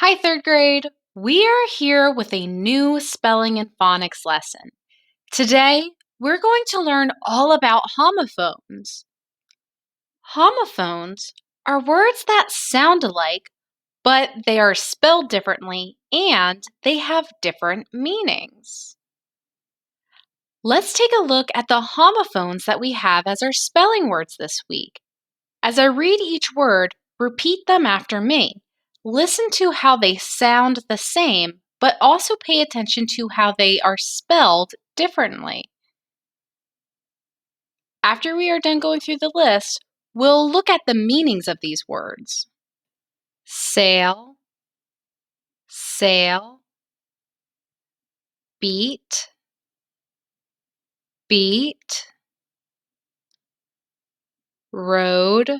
Hi, third grade. We are here with a new spelling and phonics lesson. Today, we're going to learn all about homophones. Homophones are words that sound alike, but they are spelled differently and they have different meanings. Let's take a look at the homophones that we have as our spelling words this week. As I read each word, repeat them after me. Listen to how they sound the same, but also pay attention to how they are spelled differently. After we are done going through the list, we'll look at the meanings of these words. Sail, sail, beat, beat, road,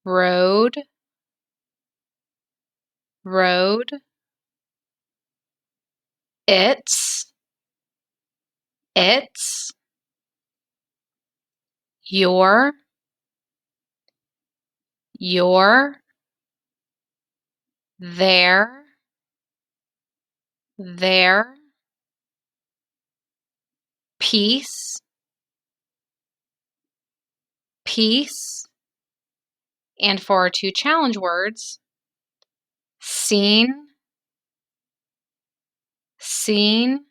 road, road, it's, your, their, peace, peace, and for our two challenge words, seen, seen.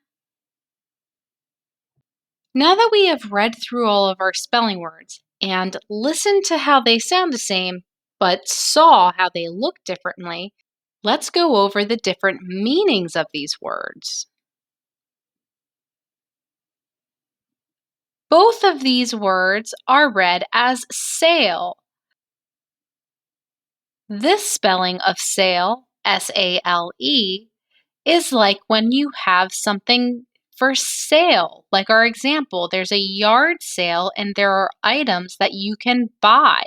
Now that we have read through all of our spelling words and listened to how they sound the same, but saw how they look differently, let's go over the different meanings of these words. Both of these words are read as sail. This spelling of sail, S-A-L-E, is like when you have something for sale. Like our example, there's a yard sale and there are items that you can buy.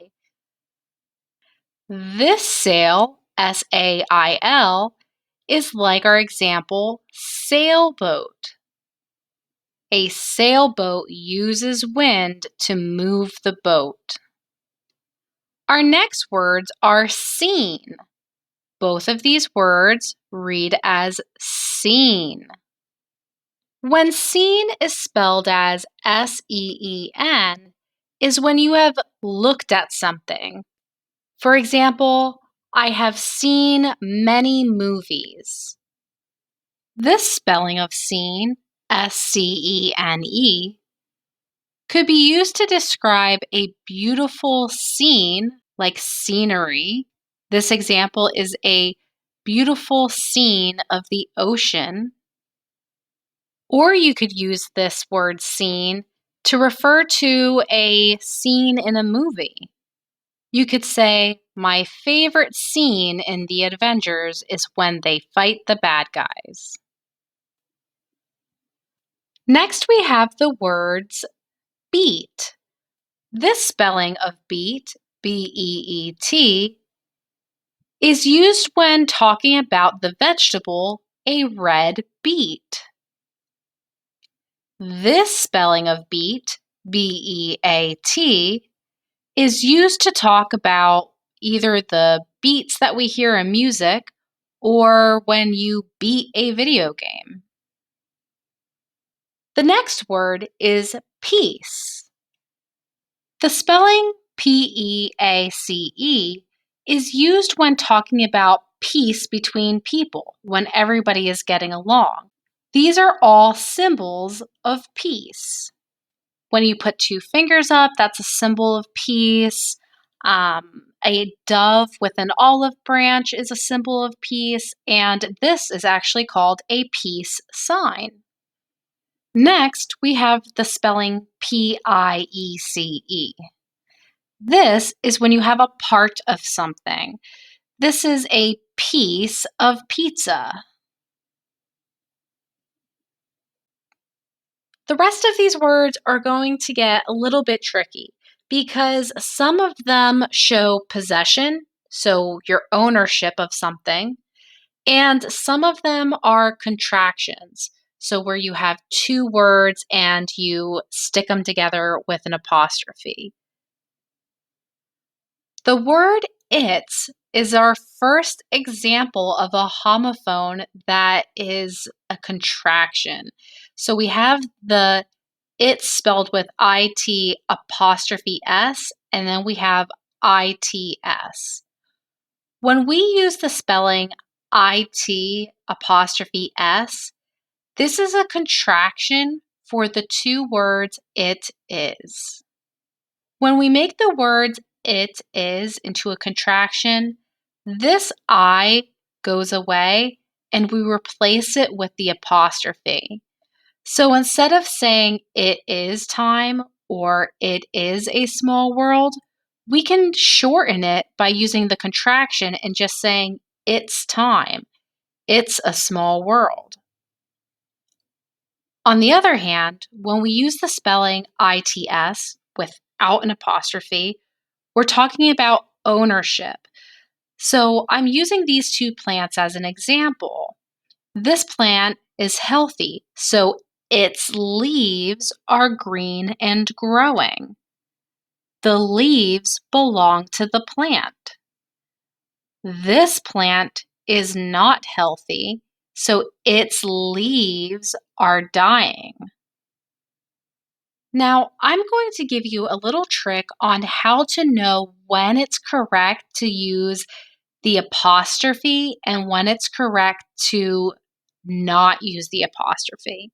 This sail, S-A-I-L, is like our example, sailboat. A sailboat uses wind to move the boat. Our next words are seen. Both of these words read as seen. When seen is spelled as S-E-E-N, is when you have looked at something. For example, I have seen many movies. This spelling of seen, S-C-E-N-E, could be used to describe a beautiful scene, like scenery. This example is a beautiful scene of the ocean. Or you could use this word scene to refer to a scene in a movie. You could say, my favorite scene in The Avengers is when they fight the bad guys. Next, we have the words beet. This spelling of beet, B-E-E-T, is used when talking about the vegetable, a red beet. This spelling of beet, B-E-A-T, is used to talk about either the beats that we hear in music or when you beat a video game. The next word is peace. The spelling P-E-A-C-E is used when talking about peace between people, when everybody is getting along. These are all symbols of peace. When you put two fingers up, that's a symbol of peace. A dove with an olive branch is a symbol of peace, and this is actually called a peace sign. Next, we have the spelling P-I-E-C-E. This is when you have a part of something. This is a piece of pizza. The rest of these words are going to get a little bit tricky because some of them show possession, so your ownership of something, and some of them are contractions, so where you have two words and you stick them together with an apostrophe. The word its is our first example of a homophone that is a contraction. So we have the it spelled with IT apostrophe S, and then we have ITS. When we use the spelling IT apostrophe S, this is a contraction for the two words it is. When we make the words it is into a contraction, this I goes away and we replace it with the apostrophe. So instead of saying it is time or it is a small world, we can shorten it by using the contraction and just saying it's time. It's a small world. On the other hand, when we use the spelling ITS without an apostrophe, we're talking about ownership. So I'm using these two plants as an example. This plant is healthy, so its leaves are green and growing. The leaves belong to the plant. This plant is not healthy, so its leaves are dying. Now, I'm going to give you a little trick on how to know when it's correct to use the apostrophe and when it's correct to not use the apostrophe.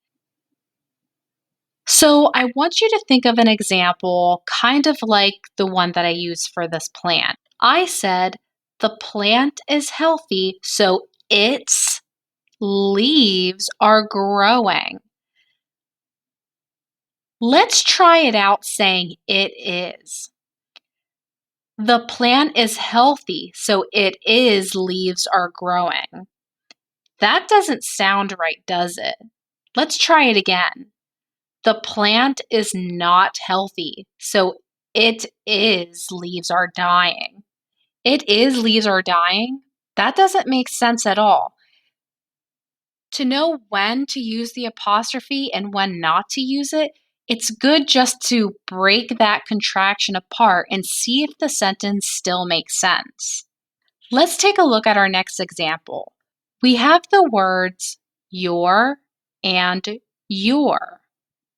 So I want you to think of an example kind of like the one that I used for this plant. I said, the plant is healthy, so its leaves are growing. Let's try it out saying it is. The plant is healthy, so it is leaves are growing. That doesn't sound right, does it? Let's try it again. The plant is not healthy, so it is leaves are dying. It is leaves are dying? That doesn't make sense at all. To know when to use the apostrophe and when not to use it, it's good just to break that contraction apart and see if the sentence still makes sense. Let's take a look at our next example. We have the words your and your.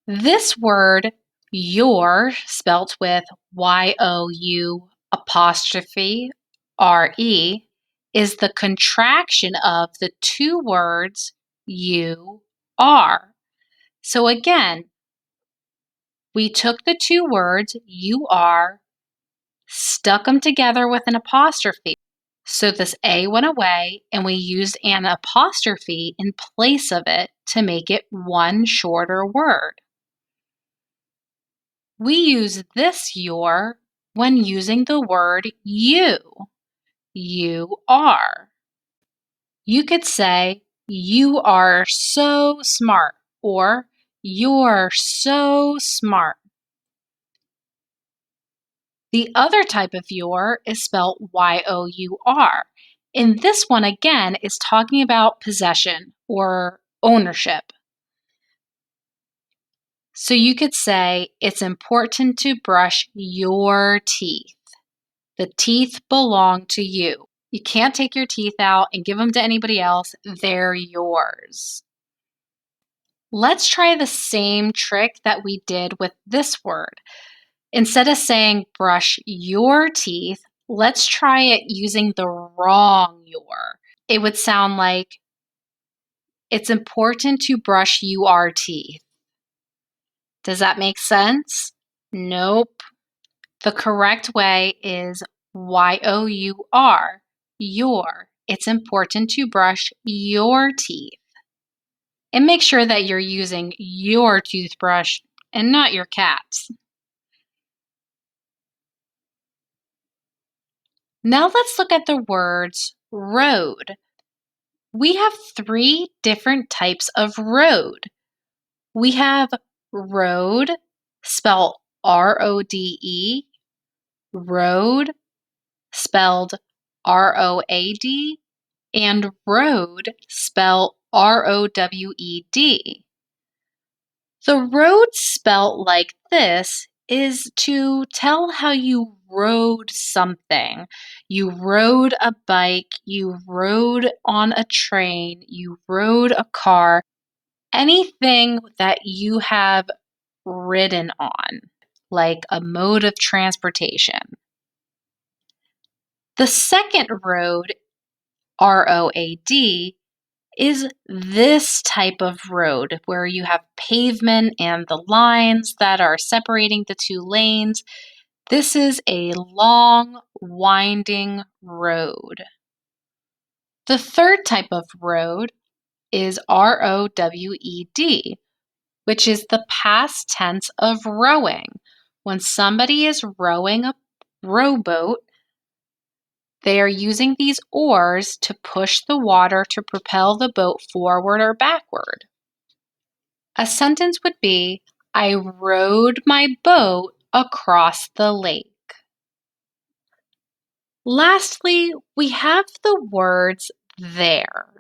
This word, your, spelt with Y-O-U apostrophe R-E, is the contraction of the two words you are. So again, we took the two words you are, stuck them together with an apostrophe. So this A went away and we used an apostrophe in place of it to make it one shorter word. We use this your when using the word you. You are. You could say, you are so smart, or you're so smart. The other type of your is spelled Y-O-U-R. And this one, again, is talking about possession or ownership. So you could say, it's important to brush your teeth. The teeth belong to you. You can't take your teeth out and give them to anybody else. They're yours. Let's try the same trick that we did with this word. Instead of saying brush your teeth, let's try it using the wrong your. It would sound like, it's important to brush your teeth. Does that make sense? Nope. The correct way is Y-O-U-R, your. It's important to brush your teeth. And make sure that you're using your toothbrush and not your cat's. Now let's look at the words road. We have three different types of road. We have road, spelled R-O-D-E, road, spelled R-O-A-D, and road, spelled R-O-W-E-D. The road spelled like this is to tell how you rode something. You rode a bike, you rode on a train, you rode a car, anything that you have ridden on, like a mode of transportation. The second road, ROAD, is this type of road where you have pavement and the lines that are separating the two lanes. This is a long, winding road. The third type of road is ROWED, which is the past tense of rowing. When somebody is rowing a rowboat, they are using these oars to push the water to propel the boat forward or backward. A sentence would be, I rowed my boat across the lake. Lastly, we have the words there.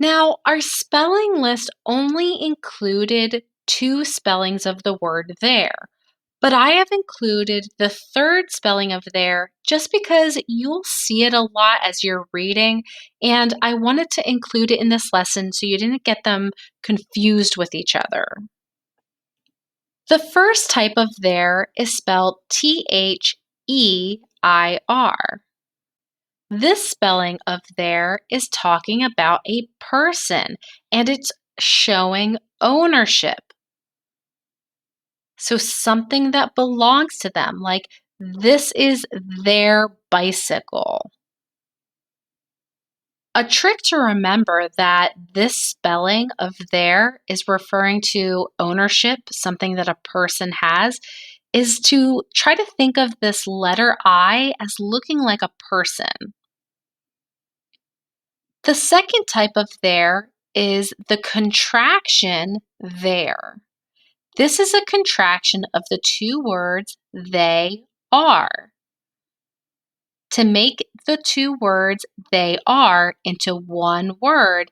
Now, our spelling list only included 2 spellings of the word there, but I have included the third spelling of there just because you'll see it a lot as you're reading, and I wanted to include it in this lesson so you didn't get them confused with each other. The first type of there is spelled THEIR. This spelling of there is talking about a person and it's showing ownership. So something that belongs to them, like this is their bicycle. A trick to remember that this spelling of there is referring to ownership, something that a person has, is to try to think of this letter I as looking like a person. The second type of there is the contraction there. This is a contraction of the 2 words they are. To make the 2 words they are into one word,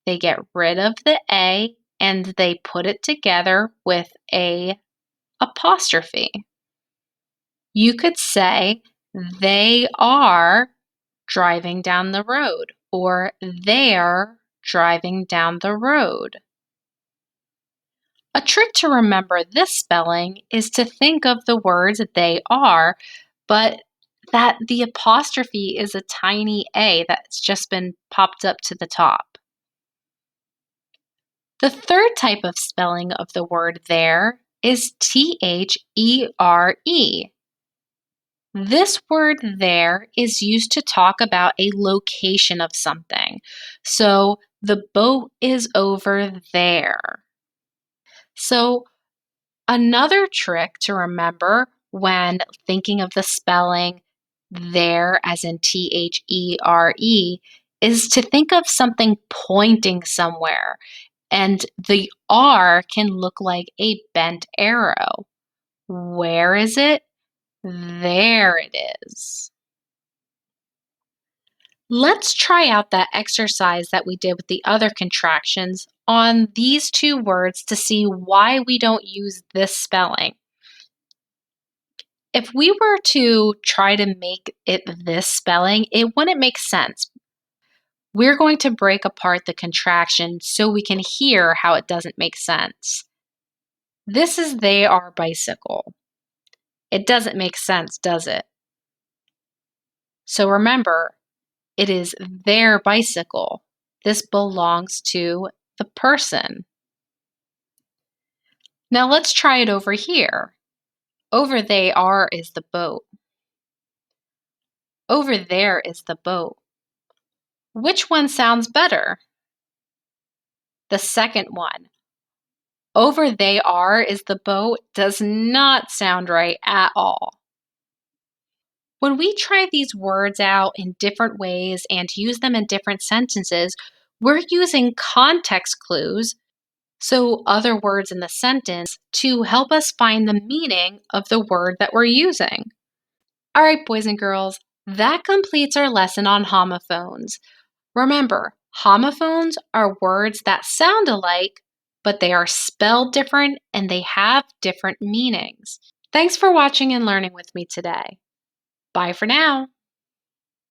they get rid of the A and they put it together with a apostrophe. You could say they are driving down the road or they're driving down the road. A trick to remember this spelling is to think of the words they are, but that the apostrophe is a tiny A that's just been popped up to the top. The third type of spelling of the word there is THERE. This word there is used to talk about a location of something. So the boat is over there. So another trick to remember when thinking of the spelling there as in THERE is to think of something pointing somewhere. And the R can look like a bent arrow. Where is it? There it is. Let's try out that exercise that we did with the other contractions on these 2 words to see why we don't use this spelling. If we were to try to make it this spelling, it wouldn't make sense. We're going to break apart the contraction so we can hear how it doesn't make sense. This is they are bicycle. It doesn't make sense, does it? So remember, it is their bicycle. This belongs to the person. Now let's try it over here. Over they are is the boat. Over there is the boat. Which one sounds better? The second one. Over they are is the boat does not sound right at all. When we try these words out in different ways and use them in different sentences, we're using context clues, so other words in the sentence, to help us find the meaning of the word that we're using. All right, boys and girls, that completes our lesson on homophones. Remember, homophones are words that sound alike, but they are spelled different and they have different meanings. Thanks for watching and learning with me today. Bye for now.